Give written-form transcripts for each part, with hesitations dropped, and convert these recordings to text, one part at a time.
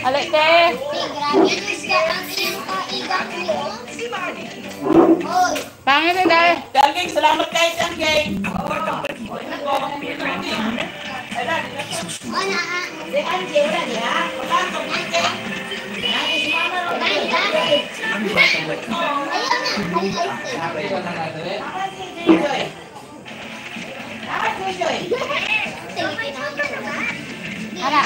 Alik, te. Pangit na dahil. Tangging, salamat kayo, Tangging. Hala.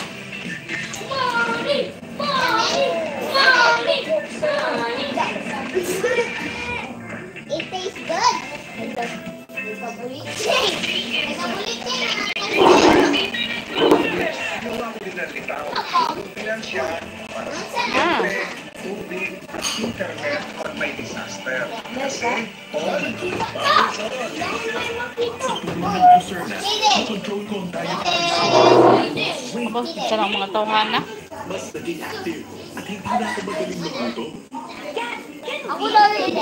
It tastes good. Ah. Tubig, internet, pag may disaster. Kasi, control ko ang tayo. Ako, isa lang mga tawhana. Mas naging active at hindi na ako magaling magluto. Ako lang rin.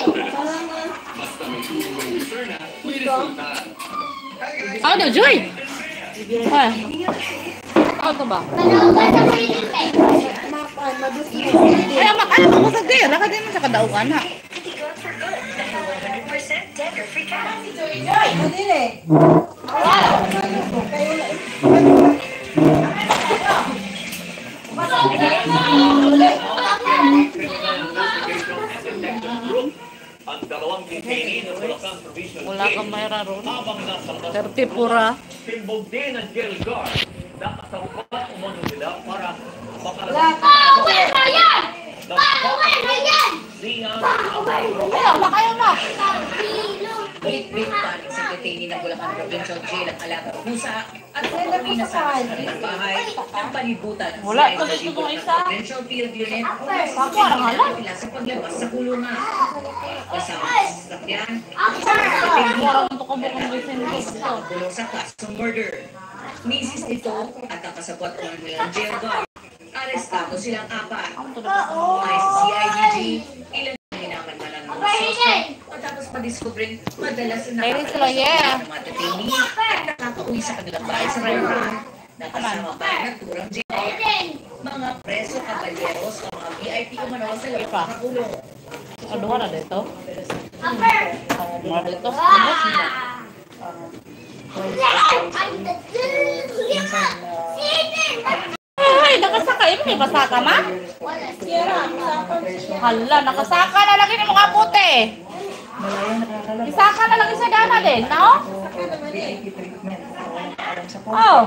Basta may tulong ng Lucerna, may resulta. Ano, Joy? Ay. Ano to ba? Ay, alam mo sa gaya. Laka din mo sa kadaugan, ha? Ang dalawang detainee ng Bulacan Provincial Wala kang mayroon ron. habang nasa labas 30 pura. timbog din ang jail guard na kasarupan umano nila para Pauwi na yan! Pauwi na yan! Ayaw, makayaw na. Great panic sa detainee ng Bulacan Provincial Jail ang alaga pusa at umuwi na sa kanilang bahay ng palibutan ng Wala, CID tuloy ko itong isa. Provincial Field Unit Ako, ang halang. nila sa paglabas sa kulungan. Kasama sa sasakyan, Parang ito ka bukong bisin gusto. kulong sa kasong murder. Misis nito at ang kasabot ng nilang jail guard. Arestado silang apat. Ay sa CIDG, ilan na hinaman man ang mga suspect matapos pa-discovering madalas na Ladies sila, yeah. ng mga detainee at nakakauwi sa kanilang bahay sa Rayron. Nakasama pa ang naturang jail. Mga preso kabalyeros o mga VIP umano sa loob ng kulong. Ano na dito? Mga dito? Ay, nakasakay mo. May basaka, ma? Hala, nakasaka na lagi ng mga puti. Isaka na lagi sa dana din, no? Oh,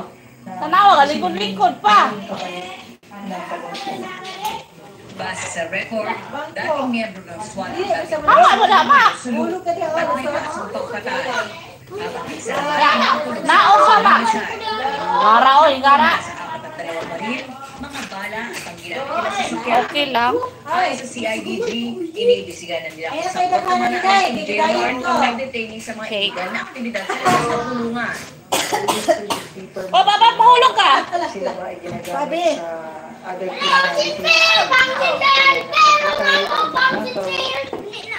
tanawa ka, lingkod-lingkod pa. Base sa record, dating miyembro ng SWAT Hawa mo na, ma. at may kasong pagkatay. Habang isa Nao ka, ma. Gara, oy, gara. sa 42 baril, mga bala at ang ginamit nila sa sakyan. Okay lang. Ayon sa CIDG, iniimbestigahan na nila kung saan pagkamanaan ng jail guard ang nag-detaining sa mga illegal na aktibidad sa labas ng kulungan. O, baba, mahulog ka. Sabi.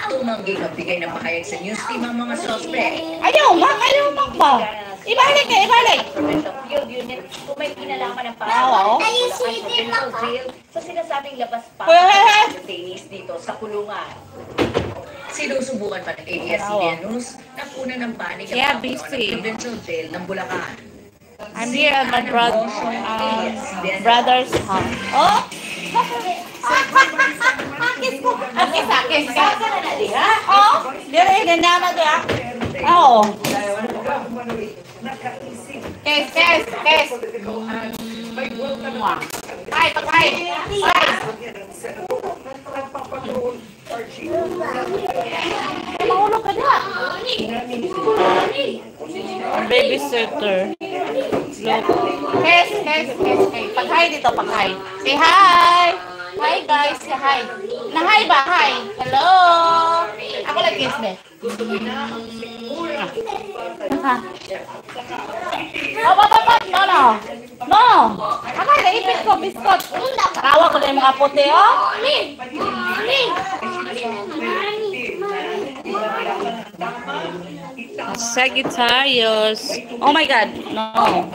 Tumanggi magbigay ng pahayag sa news team ang mga suspect. Ayaw, ma. Ayaw, ma ba? Ibalik ka, ibalik. Provincial Field Unit kung may kinalaman ng Oo. provincial jail sa sinasabing labas pa Weh! ng detainees dito sa kulungan. Sinusubukan pa ng ABS-CBN News na punan ng panig ang Yeah, mga busy. ng provincial jail ng Bulacan. I'm here at my brother's house. Oh? Akis ko. Akis ka. Oh? Dire, ganda na diya. Oo. Kes. Ay, patay. Ay, mahulog ka na. Babysitter. Look. Kes. Pag-hi dito, pag-hi. Say hi. Hi guys, say hi. Na-hi ba? Hi. Hello. Ako lang kiss me. Ha? No. Akala, naipit ko, biskot. Tawa ko na yung mga puti, oh. Sagittarius. Oh my God, no.